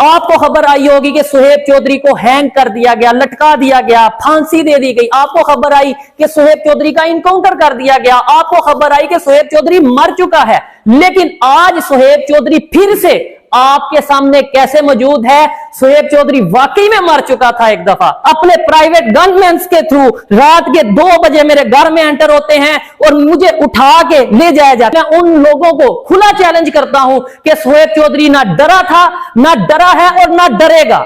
आपको खबर आई होगी कि सुहेब चौधरी को हैंग कर दिया गया, लटका दिया गया, फांसी दे दी गई। आपको खबर आई कि सुहेब चौधरी का इनकाउंटर कर दिया गया। आपको खबर आई कि सुहेब चौधरी मर चुका है। लेकिन आज सुहेब चौधरी फिर से आपके सामने कैसे मौजूद है? सुहेब चौधरी वाकई में मर चुका था। एक दफा अपने प्राइवेट गनमैन के थ्रू रात के 2 बजे मेरे घर में एंटर होते हैं और मुझे उठा के ले जाया जाता है। मैं उन लोगों को खुला चैलेंज करता हूं कि सुहेब चौधरी ना डरा था, ना डरा है और ना डरेगा।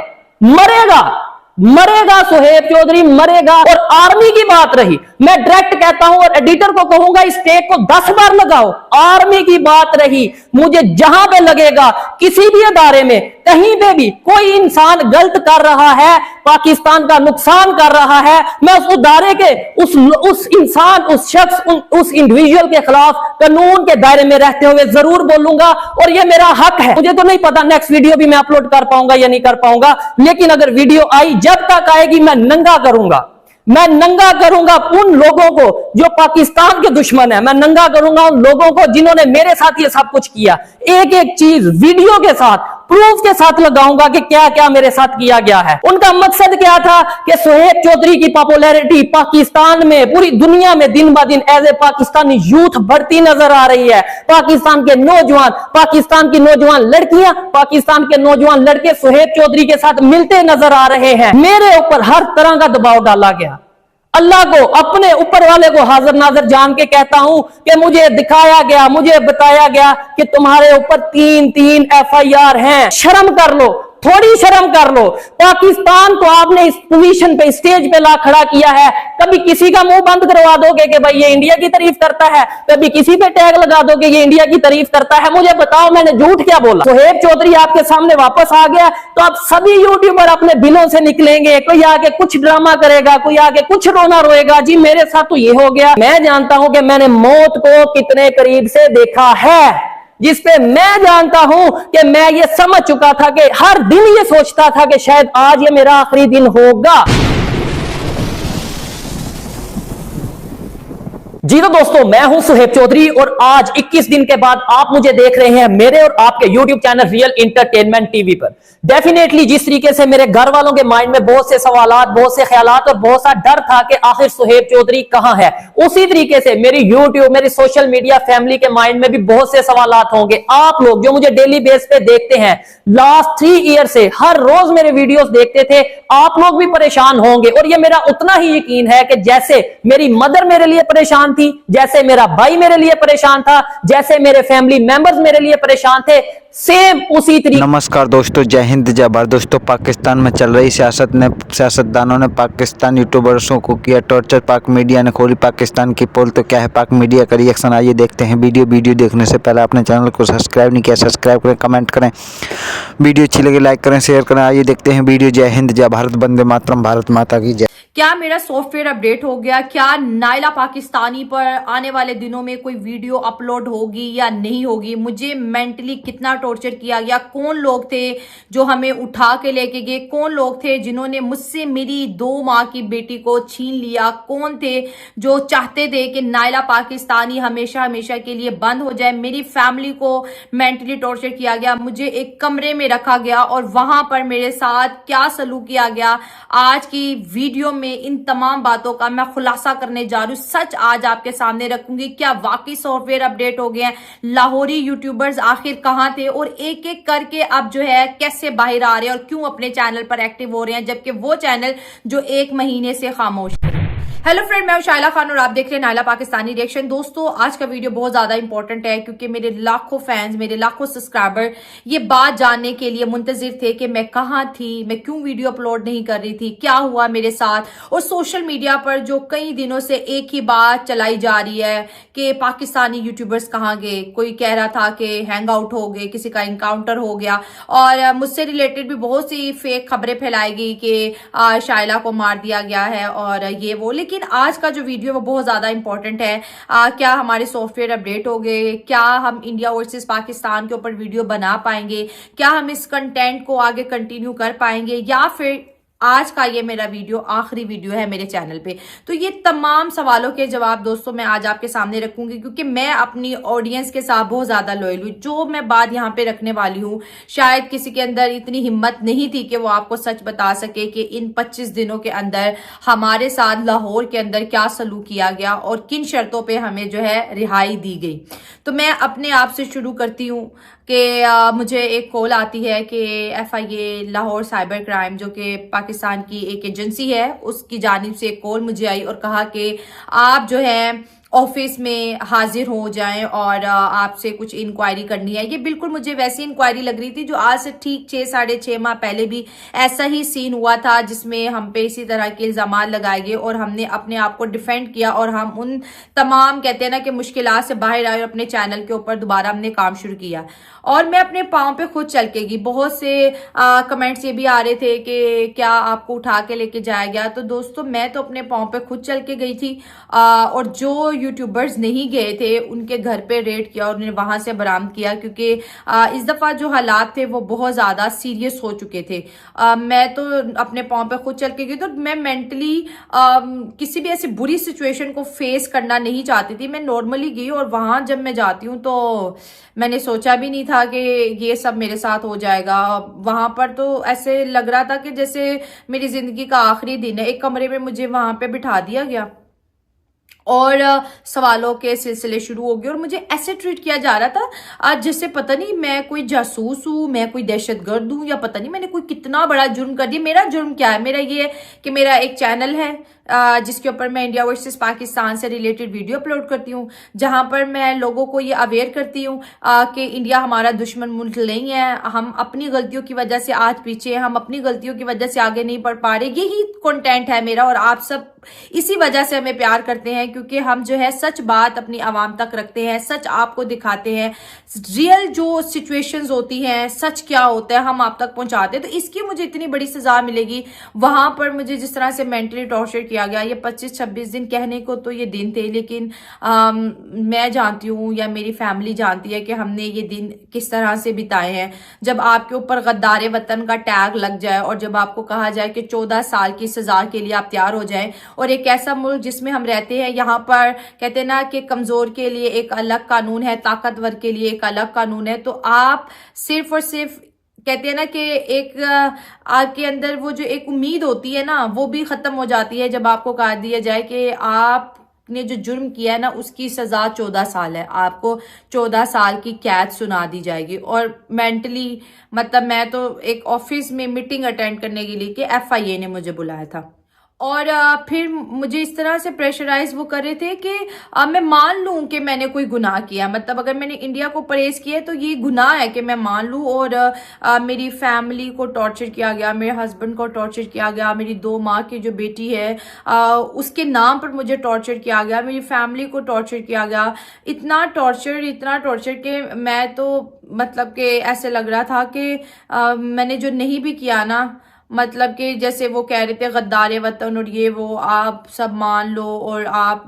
मरेगा सुहेब चौधरी, मरेगा। और आर्मी की बात रही, मैं डायरेक्ट कहता हूं और एडिटर को कहूंगा इस टेक को 10 बार लगाओ। आर्मी की बात रही, मुझे जहां पे लगेगा किसी भी अदारे में कहीं पे भी कोई इंसान गलत कर रहा है, पाकिस्तान का नुकसान कर रहा है, मैं उस अदारे के उस इंसान, उस शख्स, उस इंडिविजुअल के खिलाफ कानून के दायरे में रहते हुए जरूर बोलूंगा और यह मेरा हक है। मुझे तो नहीं पता नेक्स्ट वीडियो भी मैं अपलोड कर पाऊंगा या नहीं कर पाऊंगा, लेकिन अगर वीडियो आई, जब तक आएगी मैं नंगा करूंगा उन लोगों को जो पाकिस्तान के दुश्मन है। मैं नंगा करूंगा उन लोगों को जिन्होंने मेरे साथ ये सब कुछ किया। एक एक चीज वीडियो के साथ, प्रूफ के साथ लगाऊंगा कि क्या क्या मेरे साथ किया गया है। उनका मकसद क्या था कि सुहेब चौधरी की पॉपुलैरिटी पाकिस्तान में, पूरी दुनिया में दिन ब दिन एज ए पाकिस्तानी यूथ बढ़ती नजर आ रही है। पाकिस्तान के नौजवान, पाकिस्तान की नौजवान लड़कियां, पाकिस्तान के नौजवान लड़के सुहेब चौधरी के साथ मिलते नजर आ रहे हैं। मेरे ऊपर हर तरह का दबाव डाला गया। अल्लाह को, अपने ऊपर वाले को हाजिर नाजिर जान के कहता हूं कि मुझे दिखाया गया, मुझे बताया गया कि तुम्हारे ऊपर 3 FIR हैं। शर्म कर लो, थोड़ी शर्म कर लो। पाकिस्तान को आपने इस पोजीशन पे, स्टेज पे ला खड़ा किया है। कभी किसी का मुंह बंद करवा दोगे कि भाई ये इंडिया की तारीफ करता है, कभी किसी पे टैग लगा दोगे ये इंडिया की तारीफ करता है। मुझे बताओ मैंने झूठ क्या बोला? सुहेब चौधरी आपके सामने वापस आ गया तो आप सभी यूट्यूबर अपने बिलों से निकलेंगे। कोई आके कुछ ड्रामा करेगा, कोई आके कुछ रोना रोएगा, जी मेरे साथ तो ये हो गया। मैं जानता हूं कि मैंने मौत को कितने करीब से देखा है, जिसपे मैं जानता हूं कि मैं ये समझ चुका था कि हर दिन ये सोचता था कि शायद आज ये मेरा आखिरी दिन होगा। जी तो दोस्तों, मैं हूं सुहेब चौधरी और आज 21 दिन के बाद आप मुझे देख रहे हैं मेरे और आपके YouTube channel real entertainment TV पर। डेफिनेटली जिस तरीके से मेरे घर वालों के माइंड में बहुत से सवालात, बहुत से ख्यालात और बहुत सा डर था कि आखिर सुहेब चौधरी कहां है, उसी तरीके से मेरी YouTube, मेरी सोशल मीडिया फैमिली के माइंड में भी बहुत से सवालात होंगे। आप लोग जो मुझे डेली बेस पे देखते हैं, लास्ट 3 ईयर से हर रोज मेरे वीडियोस देखते थे, आप लोग भी परेशान होंगे। और ये मेरा उतना ही यकीन है कि जैसे मेरी मदर मेरे लिए परेशान थी, जैसे मेरा भाई मेरे लिए परेशान था, जैसे मेरे फैमिली मेंबर्स मेरे लिए परेशान थे, सेम उसी तरीके। नमस्कार दोस्तों, जय हिंद जय भारत। दोस्तों, पाकिस्तान में चल रही सियासतदानों ने पाकिस्तान यूट्यूबर्सों को किया टॉर्चर, पाक मीडिया ने खोली पाकिस्तान की पोल। तो क्या है पाक मीडिया का रिएक्शन, आइए देखते हैं। वीडियो देखने से पहले अपने चैनल को सब्सक्राइब नहीं किया, सब्सक्राइब करें, कमेंट करें, वीडियो अच्छी लगे लाइक करें, शेयर करें। आइए देखते हैं वीडियो। जय हिंद जय भारत, वंदे मातरम, भारत माता की जय। क्या मेरा सॉफ्टवेयर अपडेट हो गया? क्या नायला पाकिस्तानी पर आने वाले दिनों में कोई वीडियो अपलोड होगी या नहीं होगी? मुझे मेंटली कितना टॉर्चर किया गया? कौन लोग थे जो हमें उठा के लेके गए? कौन लोग थे जिन्होंने मुझसे मेरी 2 माह की बेटी को छीन लिया? कौन थे जो चाहते थे कि नायला पाकिस्तानी हमेशा हमेशा के लिए बंद हो जाए? मेरी फैमिली को मेंटली टॉर्चर किया गया, मुझे एक कमरे में रखा गया और वहां पर मेरे साथ क्या सलूक किया गया। आज की वीडियो में इन तमाम बातों का मैं खुलासा करने जा रही हूं। सच आज आपके सामने रखूंगी। क्या वाकई सॉफ्टवेयर अपडेट हो गए हैं? लाहौरी यूट्यूबर्स आखिर कहां थे और एक एक करके अब जो है कैसे बाहर आ रहे हैं और क्यों अपने चैनल पर एक्टिव हो रहे हैं, जबकि वो चैनल जो 1 महीने से खामोश है। हेलो फ्रेंड, मैं शाइला खान और आप देख रहे हैं नायला पाकिस्तानी रिएक्शन। दोस्तों, आज का वीडियो बहुत ज्यादा इंपॉर्टेंट है क्योंकि मेरे लाखों फैंस, मेरे लाखों सब्सक्राइबर ये बात जानने के लिए मुंतजिर थे कि मैं कहां थी, मैं क्यों वीडियो अपलोड नहीं कर रही थी, क्या हुआ मेरे साथ। और सोशल मीडिया पर जो कई दिनों से एक ही बात चलाई जा रही है कि पाकिस्तानी यूट्यूबर्स कहाँ गए। कोई कह रहा था कि हैंग आउट हो गए, किसी का इनकाउंटर हो गया, और मुझसे रिलेटेड भी बहुत सी फेक खबरें फैलाई गई कि शाइला को मार दिया गया है और ये वो। लेकिन आज का जो वीडियो वो बहुत ज्यादा इंपॉर्टेंट है। क्या हमारे सॉफ्टवेयर अपडेट हो गए? क्या हम इंडिया वर्सेस पाकिस्तान के ऊपर वीडियो बना पाएंगे? क्या हम इस कंटेंट को आगे कंटिन्यू कर पाएंगे या फिर आज का ये मेरा वीडियो आखिरी वीडियो है मेरे चैनल पे। तो ये तमाम सवालों के जवाब दोस्तों मैं आज आपके सामने रखूंगी, क्योंकि मैं अपनी ऑडियंस के साथ बहुत ज्यादा लॉयल हूँ। जो मैं बात यहाँ पे रखने वाली हूँ, शायद किसी के अंदर इतनी हिम्मत नहीं थी कि वो आपको सच बता सके कि इन 25 दिनों के अंदर हमारे साथ लाहौर के अंदर क्या सलूक किया गया और किन शर्तों पे हमें जो है रिहाई दी गई। तो मैं अपने आप से शुरू करती हूँ कि मुझे एक कॉल आती है कि FIA लाहौर साइबर क्राइम, जो कि पाकिस्तान की एक एजेंसी है, उसकी जानिब से एक कॉल मुझे आई और कहा कि आप जो है ऑफिस में हाजिर हो जाएं और आपसे कुछ इंक्वायरी करनी है। ये बिल्कुल मुझे वैसी इंक्वायरी लग रही थी जो आज से ठीक 6-6.5 माह पहले भी ऐसा ही सीन हुआ था, जिसमें हम पे इसी तरह के इल्जाम लगाए गए और हमने अपने आप को डिफेंड किया और हम उन तमाम कहते हैं ना कि मुश्किलात से बाहर आए और अपने चैनल के ऊपर दोबारा हमने काम शुरू किया और मैं अपने पाँव पे खुद चल के गई। बहुत से कमेंट्स ये भी आ रहे थे कि क्या आपको उठा के लेके जाया गया। तो दोस्तों मैं तो अपने पाँव पे खुद चल के गई थी और जो यूट्यूबर्स नहीं गए थे उनके घर पे रेड किया और उन्हें वहां से बरामद किया, क्योंकि इस दफा जो हालात थे वो बहुत ज्यादा सीरियस हो चुके थे। मैं तो अपने पाँव पे खुद चल के गई। तो मैं मेंटली किसी भी ऐसी बुरी सिचुएशन को फेस करना नहीं चाहती थी। मैं नॉर्मली गई और वहां जब मैं जाती हूँ तो मैंने सोचा भी नहीं था कि ये सब मेरे साथ हो जाएगा। वहां पर तो ऐसे लग रहा था कि जैसे मेरी जिंदगी का आखिरी दिन है। एक कमरे में मुझे वहां पे बिठा दिया गया और सवालों के सिलसिले शुरू हो गए और मुझे ऐसे ट्रीट किया जा रहा था आज जैसे पता नहीं मैं कोई जासूस हूँ, मैं कोई दहशतगर्द हूँ, या पता नहीं मैंने कोई कितना बड़ा जुर्म कर दिया। मेरा जुर्म क्या है? मेरा ये है कि मेरा एक चैनल है जिसके ऊपर मैं इंडिया वर्सेस पाकिस्तान से रिलेटेड वीडियो अपलोड करती हूँ, जहां पर मैं लोगों को ये अवेयर करती हूँ कि इंडिया हमारा दुश्मन मुल्क नहीं है। हम अपनी गलतियों की वजह से आज पीछे हैं, हम अपनी गलतियों की वजह से आगे नहीं बढ़ पा रहे। यही कंटेंट है मेरा और आप सब इसी वजह से हमें प्यार करते हैं, क्योंकि हम जो है सच बात अपनी आवाम तक रखते हैं, सच आपको दिखाते हैं, रियल जो सिचुएशंस होती हैं, सच क्या होता है हम आप तक पहुंचाते हैं। तो इसकी मुझे इतनी बड़ी सजा मिलेगी। वहां पर मुझे जिस तरह से मेंटली टॉर्चर किया गया, ये 25-26 दिन कहने को तो ये दिन थे, लेकिन मैं जानती हूँ या मेरी फैमिली जानती है कि हमने ये दिन किस तरह से बिताए हैं। जब आपके ऊपर गद्दारे वतन का टैग लग जाए और जब आपको कहा जाए कि 14 साल की सजा के लिए आप तैयार हो जाएं, और एक ऐसा मुल्क जिसमें हम रहते हैं, यहाँ पर कहते हैं ना कि कमजोर के लिए एक अलग कानून है, ताकतवर के लिए एक अलग कानून है। तो आप सिर्फ और सिर्फ कहते हैं ना कि एक आपके अंदर वो जो एक उम्मीद होती है ना, वो भी खत्म हो जाती है जब आपको कह दिया जाए कि आपने जो जुर्म किया है ना उसकी सजा 14 साल है, आपको 14 साल की कैद सुना दी जाएगी। और मेंटली मतलब मैं तो एक ऑफिस में मीटिंग अटेंड करने के लिए कि FIA ने मुझे बुलाया था और फिर मुझे इस तरह से प्रेशराइज वो कर रहे थे कि मैं मान लूं कि मैंने कोई गुनाह किया। मतलब अगर मैंने इंडिया को परहेज किया तो ये गुनाह है कि मैं मान लूं। और मेरी फैमिली को टॉर्चर किया गया, मेरे हस्बैंड को टॉर्चर किया गया, मेरी 2 माँ की जो बेटी है उसके नाम पर मुझे टॉर्चर किया गया, मेरी फैमिली को टॉर्चर किया गया। इतना टॉर्चर कि मैं तो मतलब कि ऐसे लग रहा था कि मैंने जो नहीं भी किया ना, मतलब कि जैसे वो कह रहे थे गद्दारे वतन और ये वो, आप सब मान लो और आप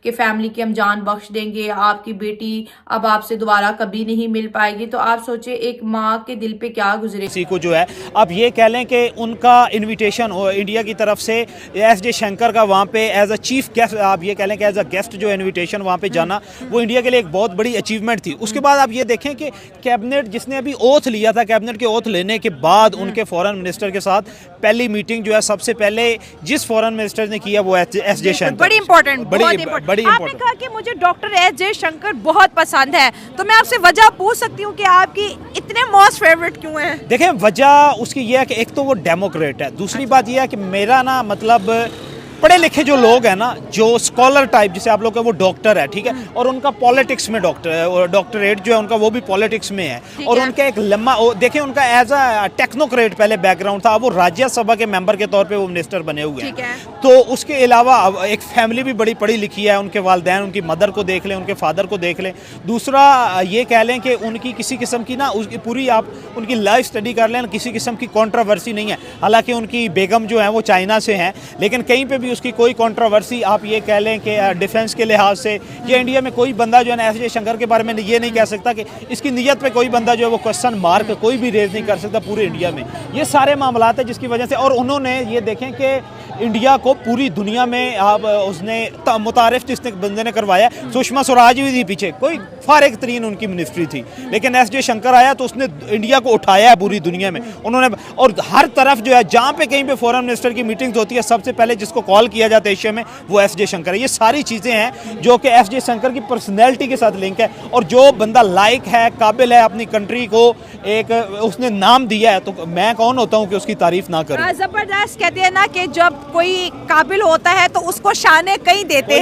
के फैमिली की हम जान बख्श देंगे, आपकी बेटी अब आपसे दोबारा कभी नहीं मिल पाएगी। तो आप सोचे एक माँ के दिल पे क्या गुजरे। किसी को जो है आप ये कह लें कि उनका इनविटेशन इंडिया की तरफ से S.J. शंकर का वहाँ पे एज अ चीफ गेस्ट, आप ये कह लें कि एज अ गेस्ट जो इनविटेशन वहाँ पे जाना, वो इंडिया के लिए एक बहुत बड़ी अचीवमेंट थी। उसके बाद आप ये देखें कि कैबिनेट जिसने अभी ओथ लिया था, कैबिनेट के ओथ लेने के बाद उनके फॉरेन मिनिस्टर के साथ पहली मीटिंग जो है सबसे पहले जिस फॉरेन मिनिस्टर ने किया वो S.J. शंकर। बड़ी इंपॉर्टेंट, बड़ी इंपॉर्टेंट। आपने कहा कि मुझे डॉक्टर S.J. शंकर बहुत पसंद है, तो मैं आपसे वजह पूछ सकती हूँ कि आपकी इतने मोस्ट फेवरेट क्यों है? देखें वजह उसकी ये है कि एक तो वो डेमोक्रेट है, दूसरी बात ये है कि मेरा ना मतलब पढ़े लिखे जो लोग हैं ना, जो स्कॉलर टाइप जिसे आप लोग का, वो डॉक्टर है, ठीक है, और उनका पॉलिटिक्स में डॉक्टरेट जो है उनका वो भी पॉलिटिक्स में है, और उनका एक लम्बा देखें उनका एज अ टेक्नोक्रेट पहले बैकग्राउंड था, वो राज्यसभा के मेंबर के तौर पे वो मिनिस्टर बने हुए हैं। तो उसके अलावा एक फैमिली भी बड़ी पढ़ी लिखी है, उनके वालिदैन, उनकी मदर को देख लें, उनके फादर को देख लें। दूसरा ये कह लें कि उनकी किसी किस्म की ना उसकी पूरी आप उनकी लाइफ स्टडी कर लें, किसी किस्म की कॉन्ट्रोवर्सी नहीं है। हालांकि उनकी बेगम जो है वो चाइना से हैं, लेकिन कहीं पे भी भी उसकी कोई कंट्रोवर्सी आप ये कह लें कि डिफेंस के लिहाज से, ये इंडिया में कोई बंदा जो है ना एस जयशंकर के बारे में ये नहीं कह सकता कि इसकी नीयत पे कोई बंदा जो है वो क्वेश्चन मार्क कोई भी रेज नहीं कर सकता पूरे इंडिया में। ये सारे मामलात हैं जिसकी वजह से, और उन्होंने ये देखें कि इंडिया को पूरी दुनिया में आप उसने मुतारिफ जिसने बंदे ने करवाया, सुषमा स्वराज भी थी पीछे, कोई फारिग तरीन उनकी मिनिस्ट्री थी, लेकिन एस जयशंकर आया तो उसने इंडिया को उठाया है पूरी दुनिया में उन्होंने। और हर तरफ जो है जहाँ पे कहीं पे फॉरेन मिनिस्टर की मीटिंग्स होती है सबसे पहले जिसको कॉल किया जाता है एशिया में वो एस जयशंकर है। ये सारी चीज़ें हैं जो कि एस जयशंकर की पर्सनैलिटी के साथ लिंक है, और जो बंदा लायक है, काबिल है, अपनी कंट्री को एक उसने नाम दिया है, तो मैं कौन होता हूँ कि उसकी तारीफ ना करूँ। जबरदस्त कहते हैं ना कि जब कोई काबिल होता है तो उसको शाने कहीं देते हैं।